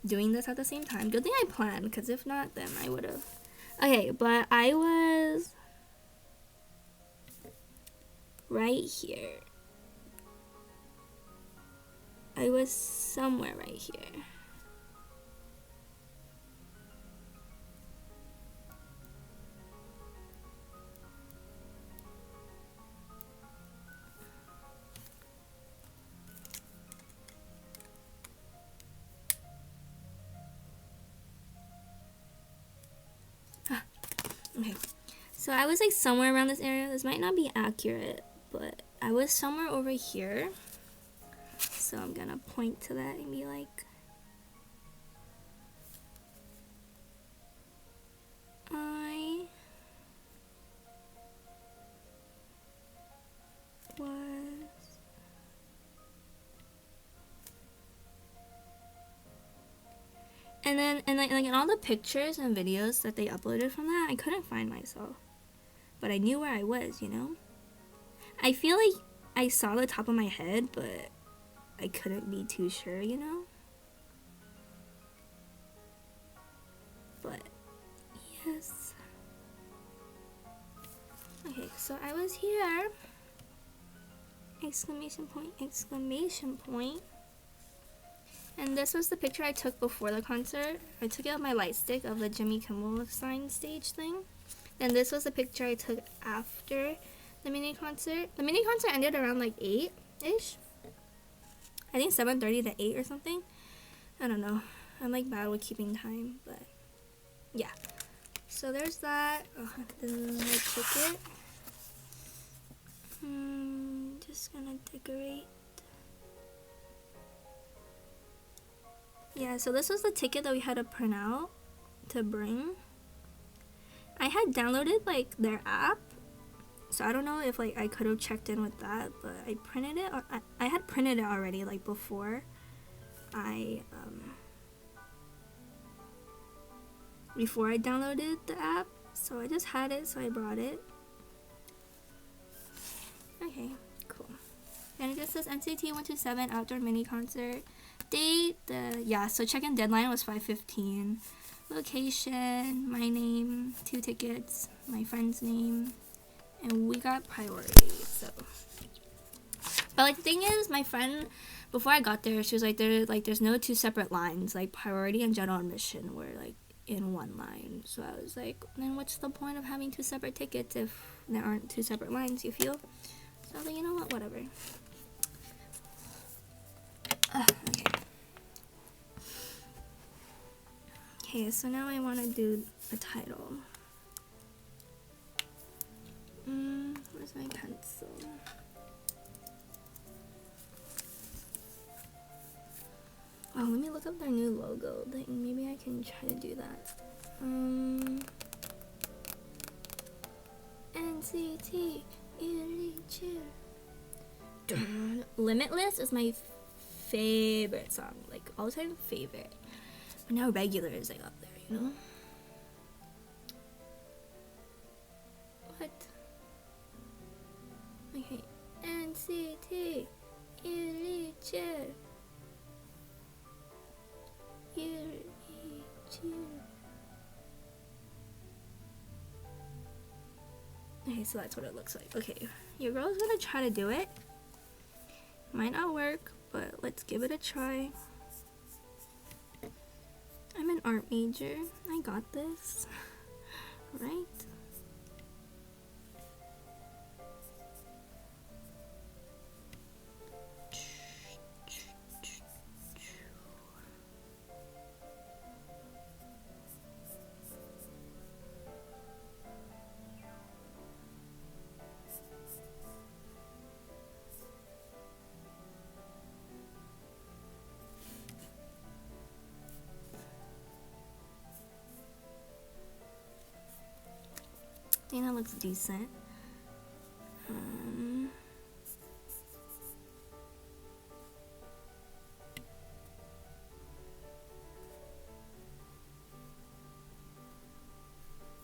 B: doing this at the same time. Good thing I planned, because if not, then I would have. Okay, but I was right here. I was somewhere right here. Okay, so I was like somewhere around this area. This might not be accurate, but I was somewhere over here. So I'm gonna point to that and be like, I was and like in all the pictures and videos that they uploaded from that, I couldn't find myself, but I knew where I was, you know. I feel like I saw the top of my head, but I couldn't be too sure, you know. But yes. Okay, so I was here. Exclamation point, exclamation point. And this was the picture I took before the concert. I took it with my light stick of the Jimmy Kimmel sign stage thing. Then this was the picture I took after the mini concert. The mini concert ended around like 8-ish. I think 7:30 to 8 or something. I don't know. I'm like bad with keeping time, but yeah. So there's that. Oh, then my ticket. Just gonna decorate. Yeah, so this was the ticket that we had to print out to bring. I had downloaded like their app, so I don't know if like I could have checked in with that, but I printed it. Or I had printed it already like before I downloaded the app, so I just had it, so I brought it. Okay, cool. And it just says nct127 outdoor mini concert. Date, so check-in deadline was 5:15. Location, my name, 2 tickets, my friend's name, and we got priority. So, but like the thing is, my friend, before I got there, she was like, there's no 2 separate lines. Like priority and general admission were like in one line. So I was like, then what's the point of having 2 separate tickets if there aren't 2 separate lines? You feel? So I was like, you know what, whatever. Okay. Okay, so now I want to do a title. Where's my pencil? Oh, let me look up their new logo thing. Maybe I can try to do that. NCT Limitless is my favorite song, like all time favorite. But now regular is like up there, you know? What? Okay, NCT Okay, so that's what it looks like. Okay, your girl's gonna try to do it. Might not work, but let's give it a try. I'm an art major. I got this. Right? I think that looks decent.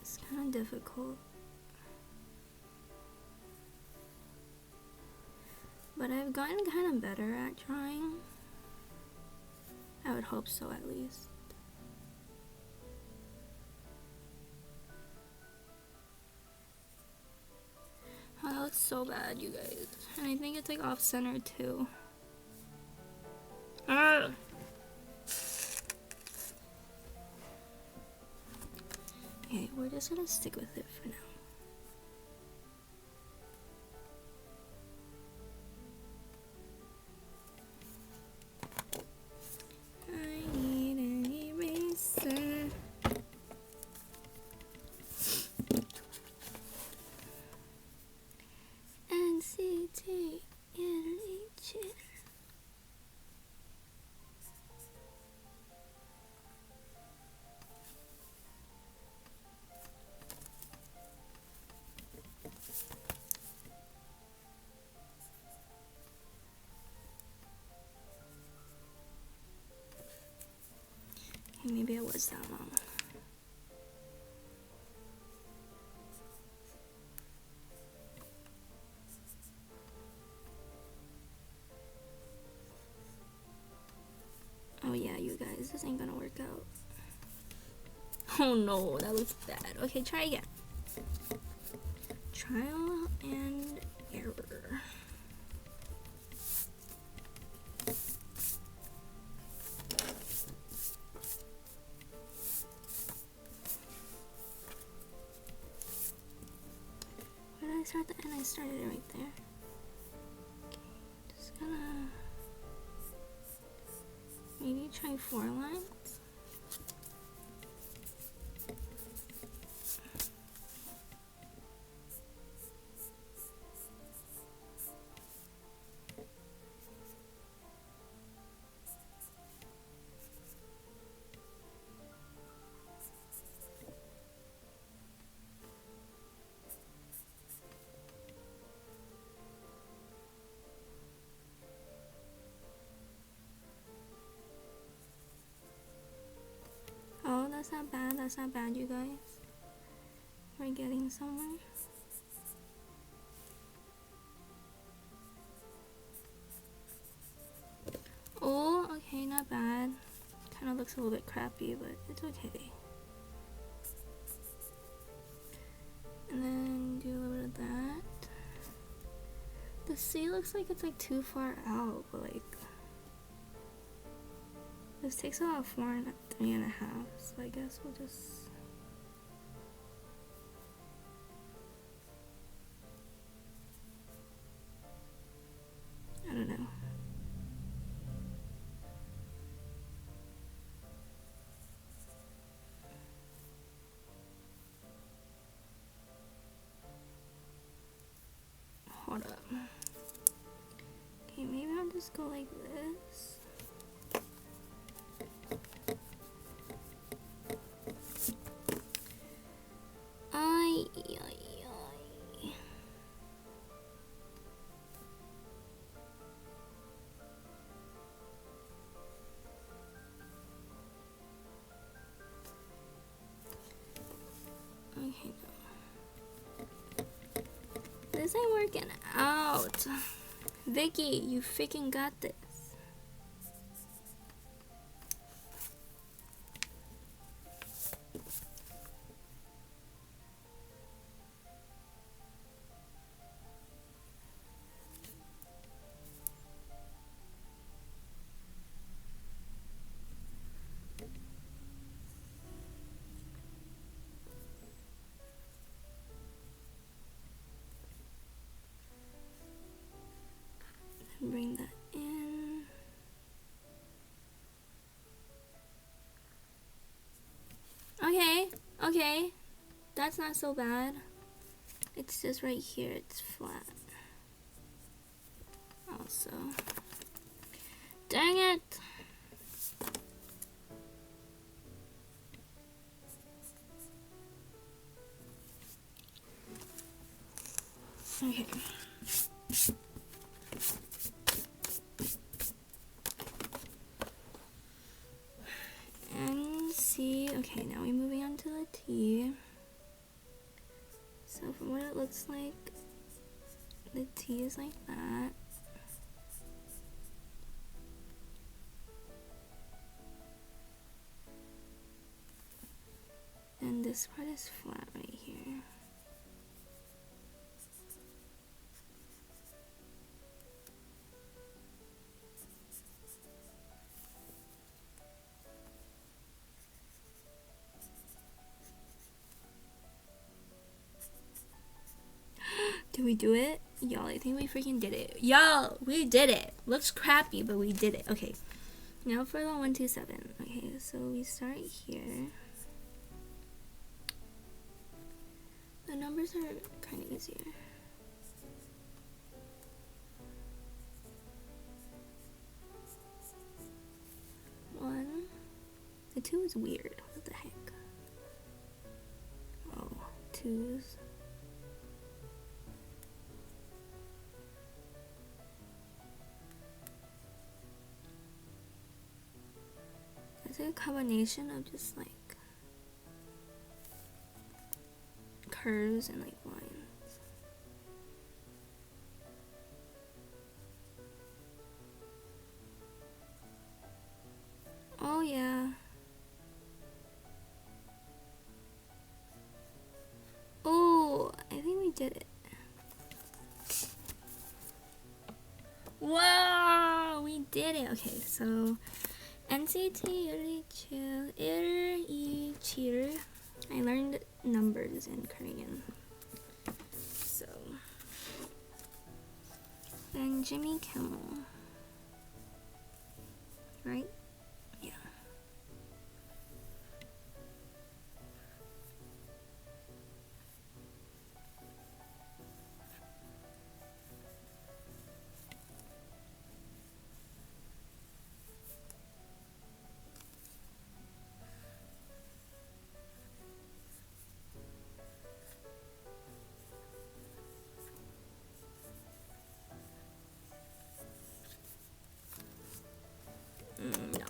B: It's kind of difficult, but I've gotten kind of better at drawing. I would hope so, at least. Oh, that looks so bad, you guys. And I think it's like off center too. Ugh. Okay, we're just gonna stick with it for now. I need an eraser. NCT eraser. Maybe it was that long. Oh yeah, you guys, this ain't gonna work out. Oh no, that looks bad. Okay, try again. Trial and error. Where did I start the end? I started it right there. Okay, just gonna maybe try 4 lines. Oh, that's not bad. That's not bad, you guys. We're getting somewhere. not bad. Kind of looks a little bit crappy, but it's okay. And then do a little bit of that. The sea looks like it's like too far out, but like this takes about 3.5, so I guess we'll just I don't know. Hold up. Okay, maybe I'll just go like this. Ay, ay, ay. Okay, this ain't working out. Vicky, you freaking got this. Bring that in. Okay, that's not so bad. It's just right here, it's flat. Also, dang it! Okay. And C. Okay, now we're moving on to the T. So from what it looks like, the T is like that. And this part is flat right here. Did we do it? Y'all, I think we freaking did it. Y'all, we did it. Looks crappy, but we did it. Okay, now for the 127. Okay, so we start here. The numbers are kind of easier. One. The 2 is weird. What the heck? Oh, 2s. It's like a combination of just like curves and like lines. Oh yeah. Oh, I think we did it. Wow, we did it. Okay, so nct127. I learned numbers in Korean. So then Jimmy Kimmel, right? Yeah.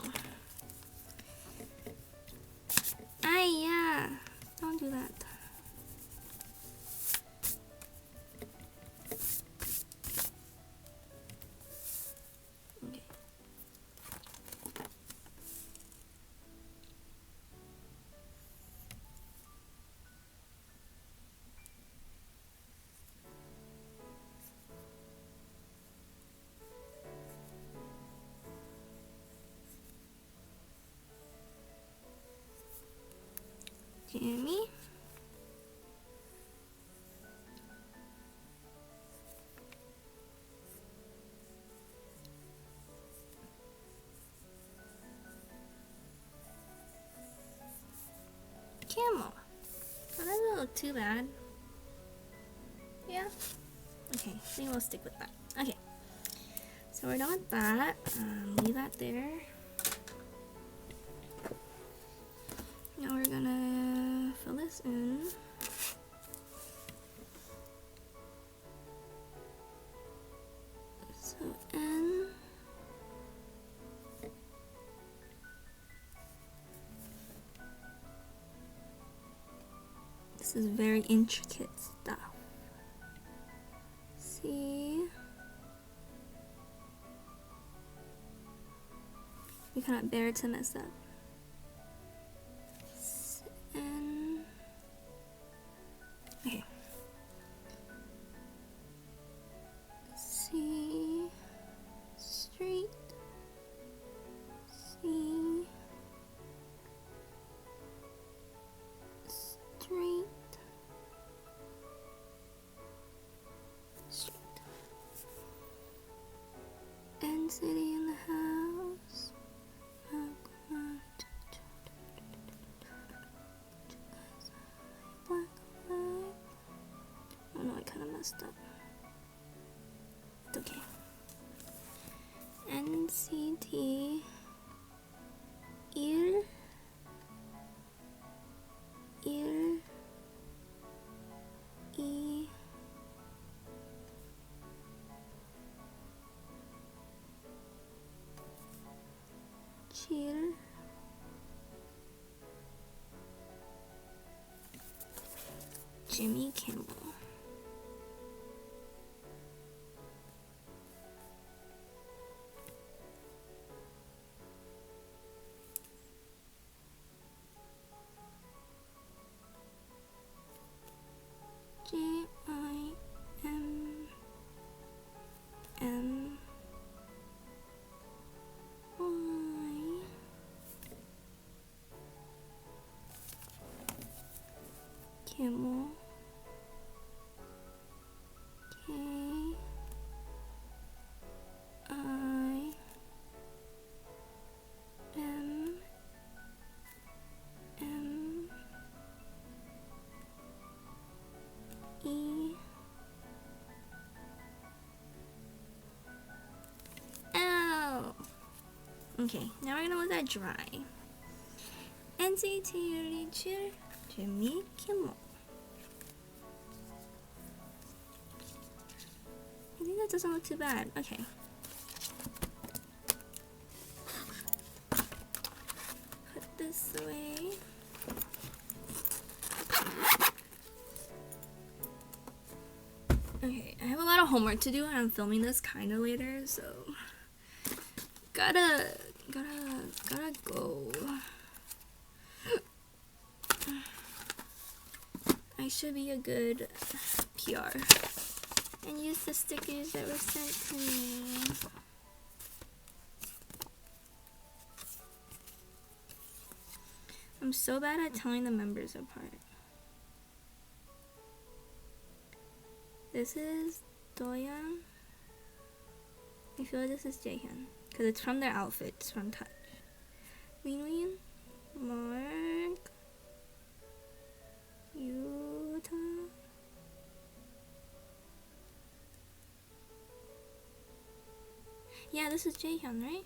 B: Jimmy. Kimmel. Oh, that doesn't look too bad. Yeah. Okay, I think we'll stick with that. Okay. So we're done with that. Leave that there. Now we're gonna fill this in. So N. This is very intricate stuff. See? We cannot bear to mess up. And okay. C straight. C straight. Straight. And city in the house. Oh no, I kind of messed up. It's okay. NCT ear E cheer Jimmy Kimmel. J-I-M-M-Y Kimmel K-I-M-M-E Ow! Okay, now we're gonna let that dry. NCT Richard Jimmy Kimmel. I think that doesn't look too bad. Okay. Put this away. Okay, I have a lot of homework to do and I'm filming this kinda later, so gotta go. I should be a good PR and use the stickers that were sent to me. I'm so bad at telling the members apart. This is Doyeon. I feel like this is Jaehyun because it's from their outfits from Touch. Win, Mark, Yuta. Yeah, this is Jaehyun, right?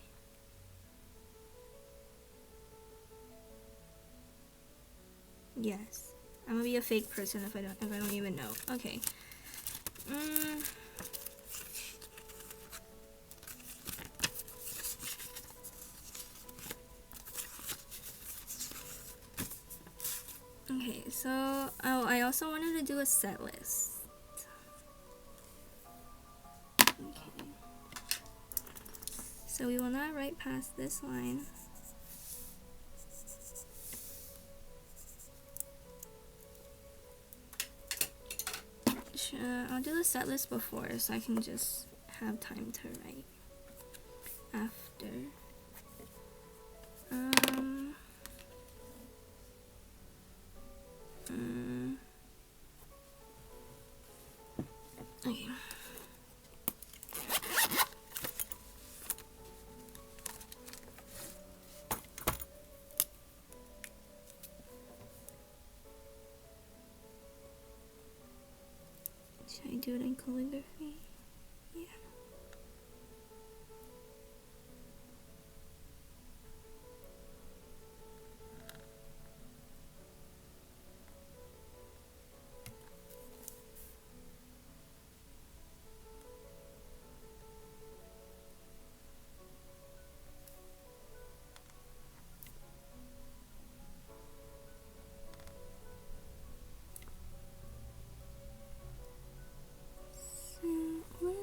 B: Yes. I'm gonna be a fake person if I don't even know. Okay. Okay, so I also wanted to do a set list. Okay. So we will not write past this line. I'll do the set list before so I can just have time to write after. Okay. Should I do it in calligraphy? Yeah. Cool.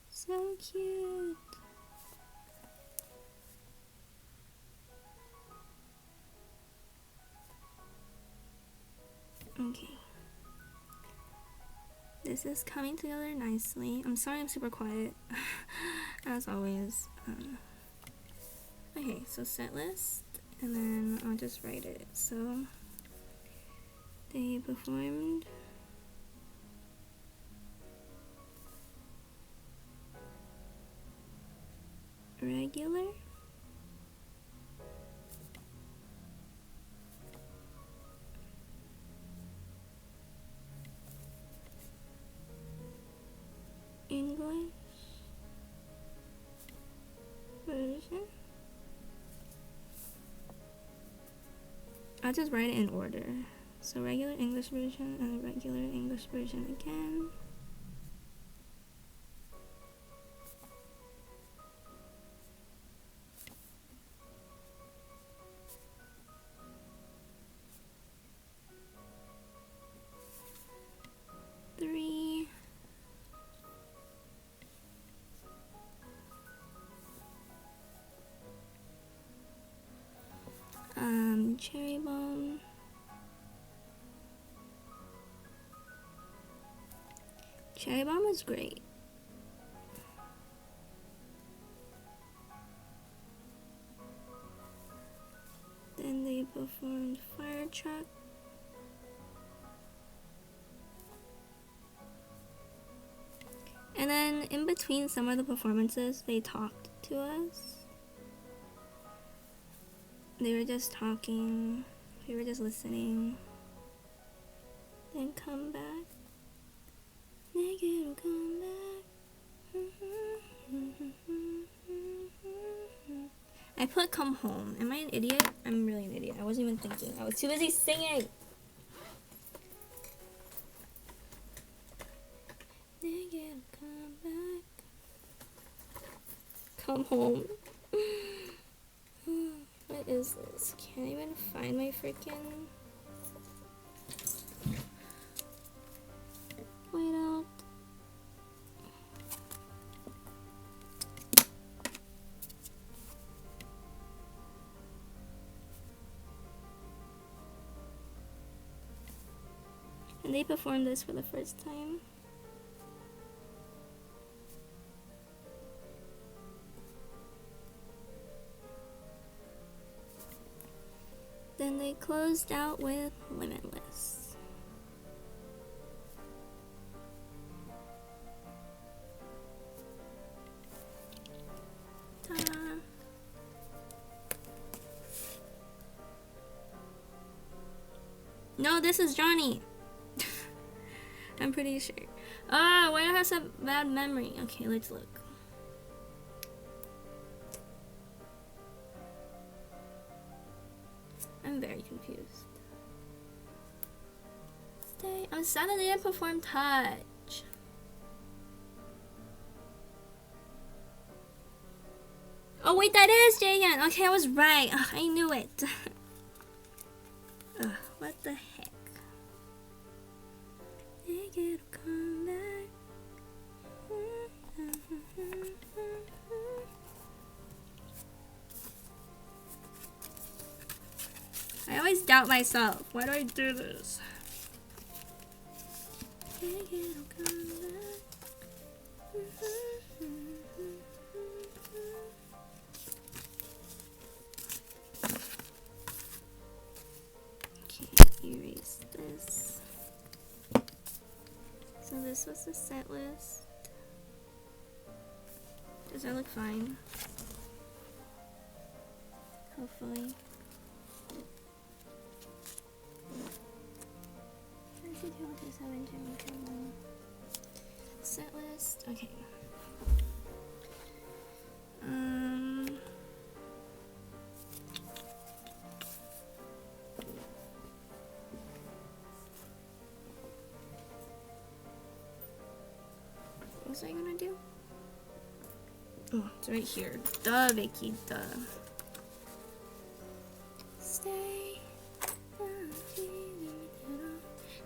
B: So cute. Okay. This is coming together nicely. I'm sorry I'm super quiet, as always. Okay, so set list, and then I'll just write it. So, they performed regular, English version. I'll just write it in order. So regular English version and regular English version again. Three. Cherry bomb. Cherry bomb is great. Then they performed fire truck. And then in between some of the performances, they talked to us. They were just talking, we were just listening. Then come back. Negative come back. I put come home. Am I an idiot? I'm really an idiot. I wasn't even thinking. I was too busy singing. Negative come back. Come home. What is this? Can't even find my freaking whiteout. And they performed this for the first time. Then they closed out with Limitless. Ta-da! No, this is Johnny. I'm pretty sure. Ah, why do I have such bad memory? Okay, let's look. I'm very confused. I'm sad that they didn't perform Touch. Oh wait, that is Jagan. Okay, I was right. Ugh, I knew it. the heck? 내게로 come back. I always doubt myself. Why do I do this? 내게로 come back. Okay, erase this. So this was the set list. Does that look fine? Hopefully. Set list. Okay. What was I gonna do? Oh, it's right here. Duh, Vicky, duh. Stay.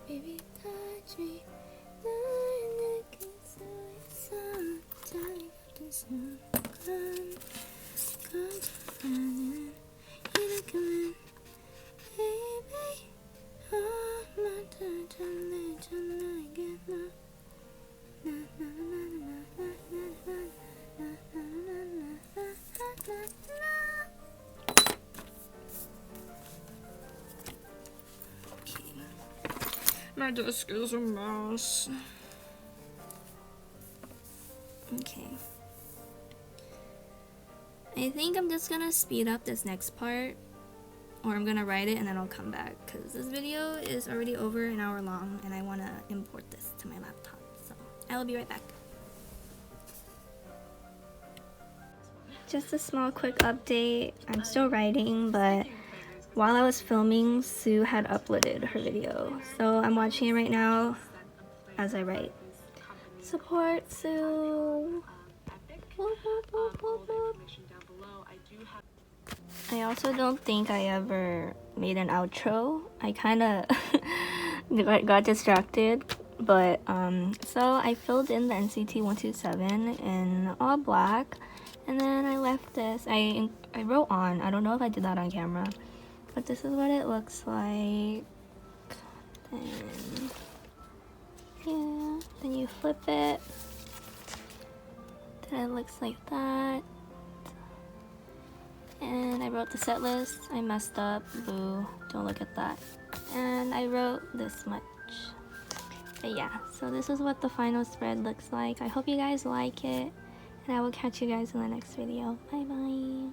B: Baby, touch me. My desk is a mess. Okay. I think I'm just gonna speed up this next part, or I'm gonna write it and then I'll come back, because this video is already over an hour long and I want to import this to my laptop. So I will be right back. Just a small quick update. I'm still writing, but while I was filming, Sue had uploaded her video. So I'm watching it right now as I write. Support Sue! Boop, boop, boop, boop, boop. I also don't think I ever made an outro. I kind of got distracted. But, so I filled in the nct127 in all black. And then I left this. I wrote on. I don't know if I did that on camera. But this is what it looks like. And yeah, then you flip it. Then it looks like that. And I wrote the set list. I messed up. Boo. Don't look at that. And I wrote this much. But yeah, so this is what the final spread looks like. I hope you guys like it. And I will catch you guys in the next video. Bye bye.